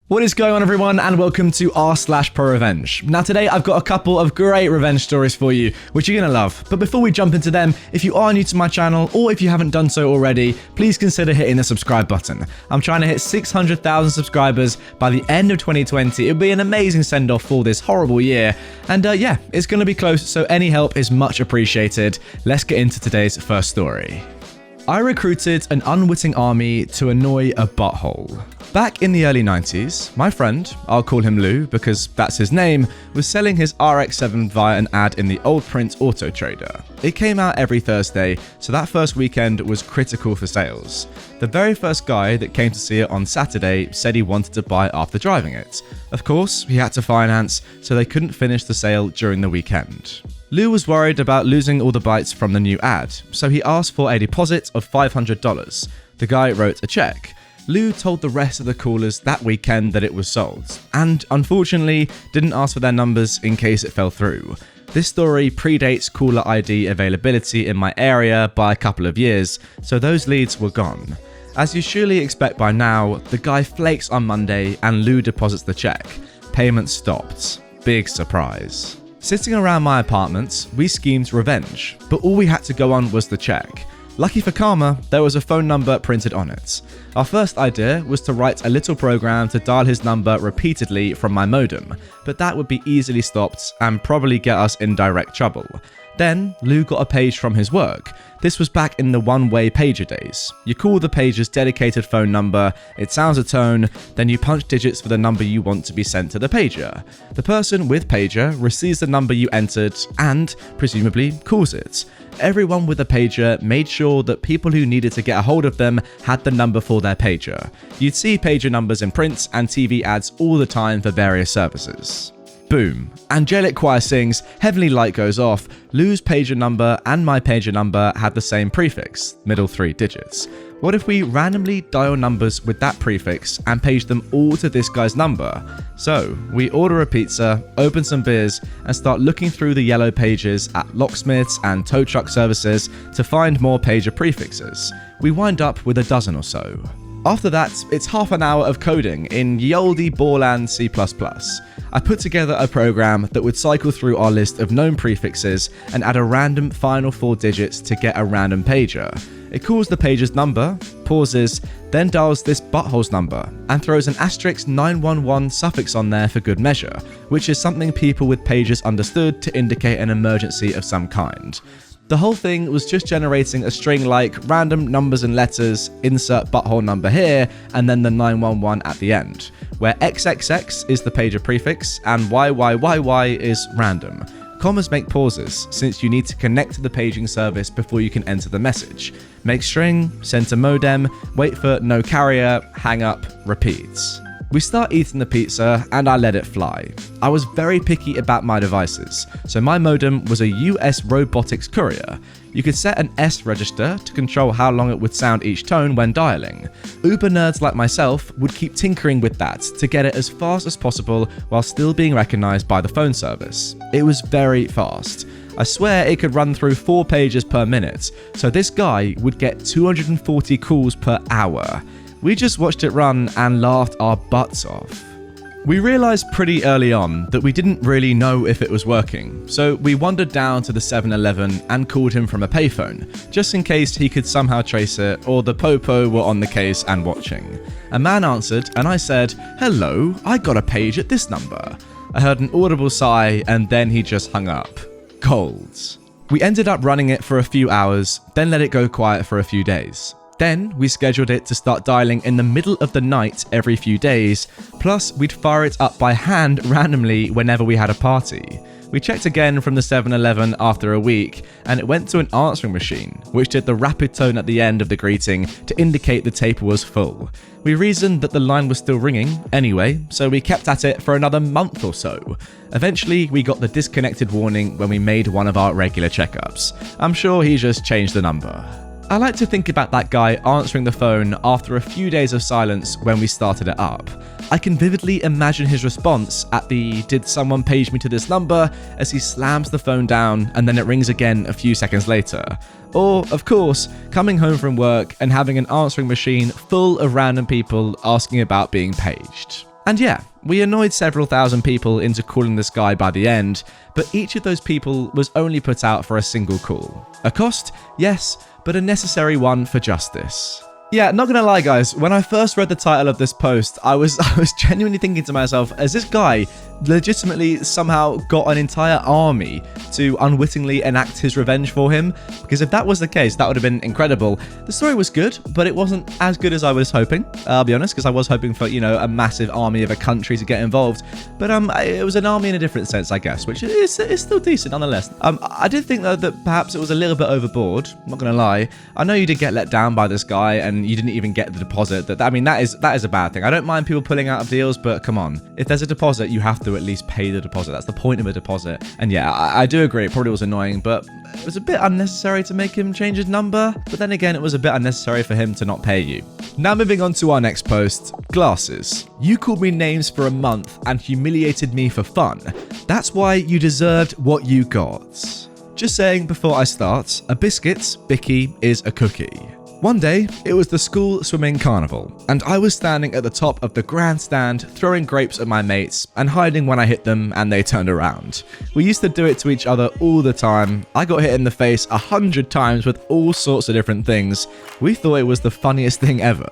What is going on, everyone, and welcome to r/ProRevenge. Now today I've got a couple of great revenge stories for you, which you're going to love. But before we jump into them, if you are new to my channel, or if you haven't done so already, please consider hitting the subscribe button. I'm trying to hit 600,000 subscribers by the end of 2020. It would be an amazing send-off for this horrible year. And yeah, it's going to be close, so any help is much appreciated. Let's get into today's first story. I recruited an unwitting army to annoy a butthole. Back in the early 90s, my friend, I'll call him Lou because that's his name, was selling his RX-7 via an ad in the Old Prince Auto Trader. It came out every Thursday, so that first weekend was critical for sales. The very first guy that came to see it on Saturday said he wanted to buy it after driving it. Of course, he had to finance, so they couldn't finish the sale during the weekend. Lou was worried about losing all the bites from the new ad, so he asked for a deposit of $500. The guy wrote a check. Lou told the rest of the callers that weekend that it was sold, and unfortunately didn't ask for their numbers in case it fell through. This story predates caller ID availability in my area by a couple of years, so those leads were gone. As you surely expect by now, the guy flakes on Monday and Lou deposits the check. Payment stopped. Big surprise. Sitting around my apartment, we schemed revenge, but all we had to go on was the check. Lucky for karma, there was a phone number printed on it. Our first idea was to write a little program to dial his number repeatedly from my modem, but that would be easily stopped and probably get us in direct trouble. Then, Lou got a page from his work. This was back in the one-way pager days. You call the pager's dedicated phone number, it sounds a tone, then you punch digits for the number you want to be sent to the pager. The person with pager receives the number you entered and, presumably, calls it. Everyone with a pager made sure that people who needed to get a hold of them had the number for their pager. You'd see pager numbers in print and TV ads all the time for various services. Boom. Angelic choir sings, heavenly light goes off, Lou's pager number and my pager number had the same prefix, middle 3 digits. What if we randomly dial numbers with that prefix and page them all to this guy's number? So, we order a pizza, open some beers, and start looking through the yellow pages at locksmiths and tow truck services to find more pager prefixes. We wind up with a dozen or so. After that, it's half an hour of coding in ye olde Borland C++. I put together a program that would cycle through our list of known prefixes and add a random final 4 digits to get a random pager. It calls the pager's number, pauses, then dials this butthole's number, and throws an asterisk 911 suffix on there for good measure, which is something people with pagers understood to indicate an emergency of some kind. The whole thing was just generating a string like random numbers and letters, insert butthole number here, and then the 911 at the end, where XXX is the pager prefix and YYYY is random. Commas make pauses, since you need to connect to the paging service before you can enter the message. Make string, send to modem, wait for no carrier, hang up, repeats. We start eating the pizza and I let it fly. I was very picky about my devices, so my modem was a US robotics courier. You could set an S register to control how long it would sound each tone when dialing. Uber nerds like myself would keep tinkering with that to get it as fast as possible while still being recognized by the phone service. It was very fast. I swear it could run through 4 pages per minute, so this guy would get 240 calls per hour. We just watched it run and laughed our butts off. We realized pretty early on that we didn't really know if it was working, so we wandered down to the 7-Eleven and called him from a payphone, just in case he could somehow trace it or the popo were on the case and watching. A man answered and I said, "Hello, I got a page at this number." I heard an audible sigh and then he just hung up. Gold. We ended up running it for a few hours, then let it go quiet for a few days. Then we scheduled it to start dialing in the middle of the night every few days, plus we'd fire it up by hand randomly whenever we had a party. We checked again from the 7-Eleven after a week, and it went to an answering machine, which did the rapid tone at the end of the greeting to indicate the tape was full. We reasoned that the line was still ringing anyway, so we kept at it for another month or so. Eventually, we got the disconnected warning when we made one of our regular checkups. I'm sure he just changed the number. I like to think about that guy answering the phone after a few days of silence when we started it up. I can vividly imagine his response at the "did someone page me to this number?" as he slams the phone down and then it rings again a few seconds later. Or, of course, coming home from work and having an answering machine full of random people asking about being paged. And yeah, we annoyed several thousand people into calling this guy by the end, but each of those people was only put out for a single call. A cost? Yes, but a necessary one for justice. Yeah, not gonna lie guys, when I first read the title of this post, I was genuinely thinking to myself, has this guy legitimately somehow got an entire army to unwittingly enact his revenge for him? Because if that was the case, that would have been incredible. The story was good, but it wasn't as good as I was hoping, I'll be honest, because I was hoping for, you know, a massive army of a country to get involved. But it was an army in a different sense, I guess, which is still decent nonetheless. I did think though that perhaps it was a little bit overboard, I'm not gonna lie. I know you did get let down by this guy and you didn't even get the deposit. I mean, that is a bad thing. I don't mind people pulling out of deals, but come on. If there's a deposit, you have to at least pay the deposit. That's the point of a deposit. And yeah, I do agree, it probably was annoying, but it was a bit unnecessary to make him change his number. But then again, it was a bit unnecessary for him to not pay you. Now moving on to our next post, glasses. You called me names for a month and humiliated me for fun. That's why you deserved what you got. Just saying before I start, a biscuit, Bicky, is a cookie. One day, it was the school swimming carnival, and I was standing at the top of the grandstand throwing grapes at my mates and hiding when I hit them and they turned around. We used to do it to each other all the time. I got hit in the face 100 times with all sorts of different things. We thought it was the funniest thing ever.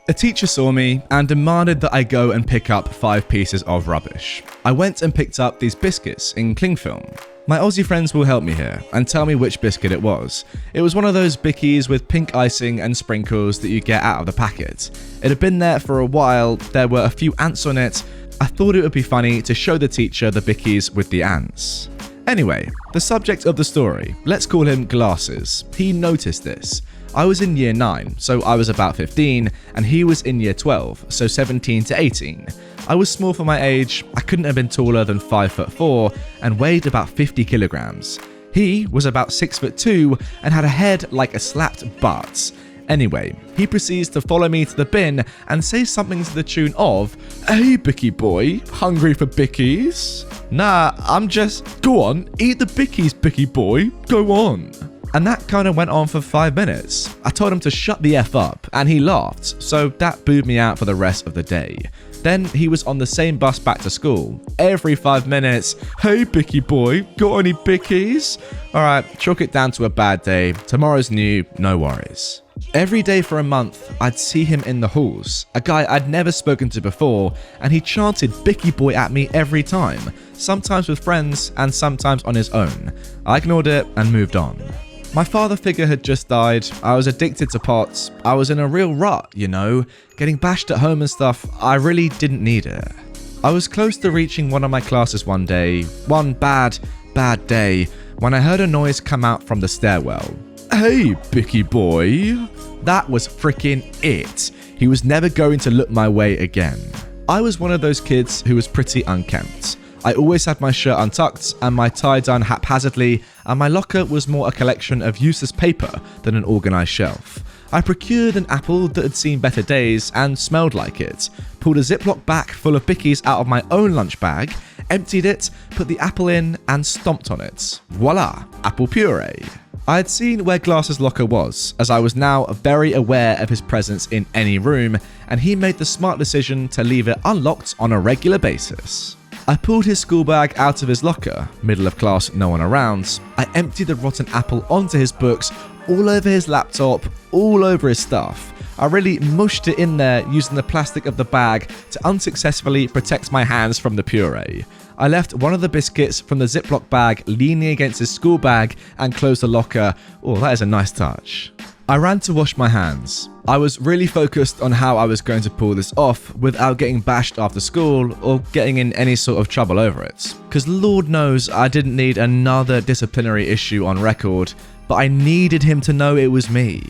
A teacher saw me and demanded that I go and pick up 5 pieces of rubbish. I went and picked up these biscuits in cling film. My Aussie friends will help me here and tell me which biscuit it was. It was one of those bickies with pink icing and sprinkles that you get out of the packet. It had been there for a while, there were a few ants on it. I thought it would be funny to show the teacher the bickies with the ants. Anyway, the subject of the story, let's call him Glasses. He noticed this. I was in year 9, so I was about 15, and he was in year 12, so 17 to 18. I was small for my age, I couldn't have been taller than 5'4", and weighed about 50 kilograms. He was about 6'2", and had a head like a slapped butt. Anyway, he proceeds to follow me to the bin and say something to the tune of, "Hey Bicky boy, hungry for bickies?" "Nah, I'm just..." "Go on, eat the bickies, Bicky boy, go on." And that kind of went on for 5 minutes. I told him to shut the F up, and he laughed, so that booed me out for the rest of the day. Then he was on the same bus back to school. Every 5 minutes, "Hey Bicky boy, got any bickies?" Alright, chalk it down to a bad day. Tomorrow's new, no worries. Every day for a month, I'd see him in the halls, a guy I'd never spoken to before, and he chanted Bicky boy at me every time, sometimes with friends and sometimes on his own. I ignored it and moved on. My father figure had just died, I was addicted to pots, I was in a real rut, you know, getting bashed at home and stuff, I really didn't need it. I was close to reaching one of my classes one day, one bad day, when I heard a noise come out from the stairwell. "Hey, Bicky boy." That was freaking it. He was never going to look my way again. I was one of those kids who was pretty unkempt. I always had my shirt untucked and my tie done haphazardly, and my locker was more a collection of useless paper than an organised shelf. I procured an apple that had seen better days and smelled like it, pulled a Ziploc bag full of bickies out of my own lunch bag, emptied it, put the apple in and stomped on it. Voila, apple puree. I had seen where Glass's locker was, as I was now very aware of his presence in any room, and he made the smart decision to leave it unlocked on a regular basis. I pulled his school bag out of his locker, middle of class, no one around. I emptied the rotten apple onto his books, all over his laptop, all over his stuff. I really mushed it in there using the plastic of the bag to unsuccessfully protect my hands from the puree. I left one of the biscuits from the Ziploc bag leaning against his school bag and closed the locker. Oh, that is a nice touch. I ran to wash my hands. I was really focused on how I was going to pull this off without getting bashed after school or getting in any sort of trouble over it. Because Lord knows I didn't need another disciplinary issue on record, but I needed him to know it was me.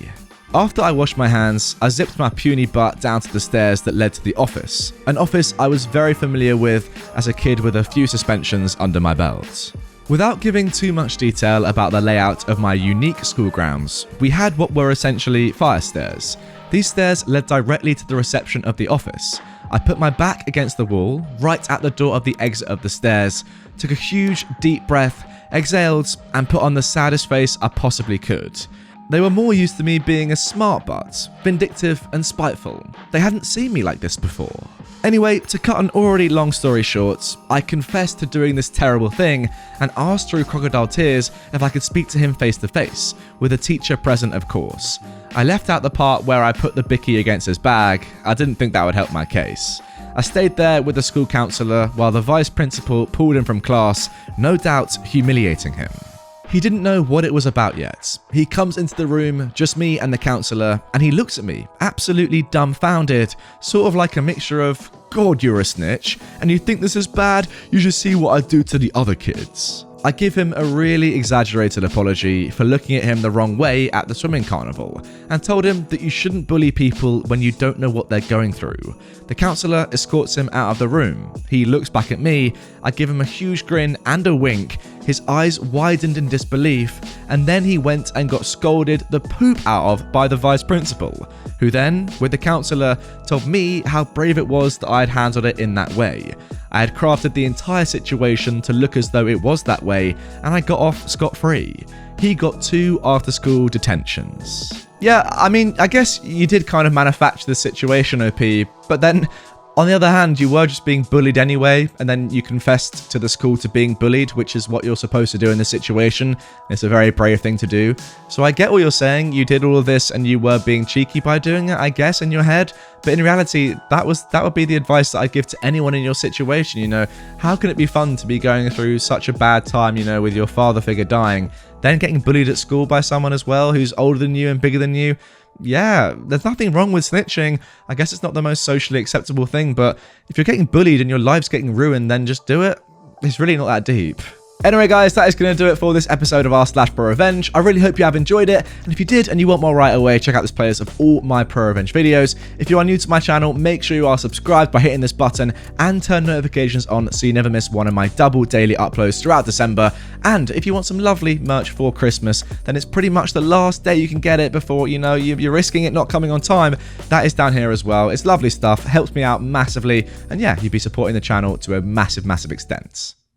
After I washed my hands, I zipped my puny butt down to the stairs that led to the office, an office I was very familiar with as a kid with a few suspensions under my belt. Without giving too much detail about the layout of my unique school grounds, we had what were essentially fire stairs. These stairs led directly to the reception of the office. I put my back against the wall, right at the door of the exit of the stairs, took a huge, deep breath, exhaled, and put on the saddest face I possibly could. They were more used to me being a smart butt, vindictive and spiteful. They hadn't seen me like this before. Anyway, to cut an already long story short, I confessed to doing this terrible thing and asked through crocodile tears if I could speak to him face to face, with a teacher present of course. I left out the part where I put the bicky against his bag. I didn't think that would help my case. I stayed there with the school counsellor while the vice principal pulled him from class, no doubt humiliating him. He didn't know what it was about yet. He comes into the room, just me and the counsellor, and he looks at me, absolutely dumbfounded, sort of like a mixture of, God, you're a snitch, and you think this is bad, you should see what I do to the other kids. I give him a really exaggerated apology for looking at him the wrong way at the swimming carnival, and told him that you shouldn't bully people when you don't know what they're going through. The counsellor escorts him out of the room. He looks back at me, I give him a huge grin and a wink, his eyes widened in disbelief, and then he went and got scolded the poop out of by the vice principal, who then, with the counsellor, told me how brave it was that I had handled it in that way. I had crafted the entire situation to look as though it was that way, and I got off scot-free. He got 2 after-school detentions. Yeah, I mean, I guess you did kind of manufacture the situation, OP, but then, on the other hand, you were just being bullied anyway, and then you confessed to the school to being bullied, which is what you're supposed to do in this situation. It's a very brave thing to do. So I get what you're saying, you did all of this and you were being cheeky by doing it, I guess, in your head. But in reality, that would be the advice that I'd give to anyone in your situation, you know. How can it be fun to be going through such a bad time, you know, with your father figure dying, then getting bullied at school by someone as well who's older than you and bigger than you? Yeah, there's nothing wrong with snitching. I guess it's not the most socially acceptable thing, but if you're getting bullied and your life's getting ruined, then just do it. It's really not that deep. Anyway guys, that is going to do it for this episode of r/ProRevenge. I really hope you have enjoyed it, and if you did and you want more right away, check out this playlist of all my ProRevenge videos. If you are new to my channel, make sure you are subscribed by hitting this button and turn notifications on so you never miss one of my double daily uploads throughout December. And if you want some lovely merch for Christmas, then it's pretty much the last day you can get it before, you know, you're risking it not coming on time. That is down here as well. It's lovely stuff, helps me out massively, and yeah, you'd be supporting the channel to a massive, massive extent.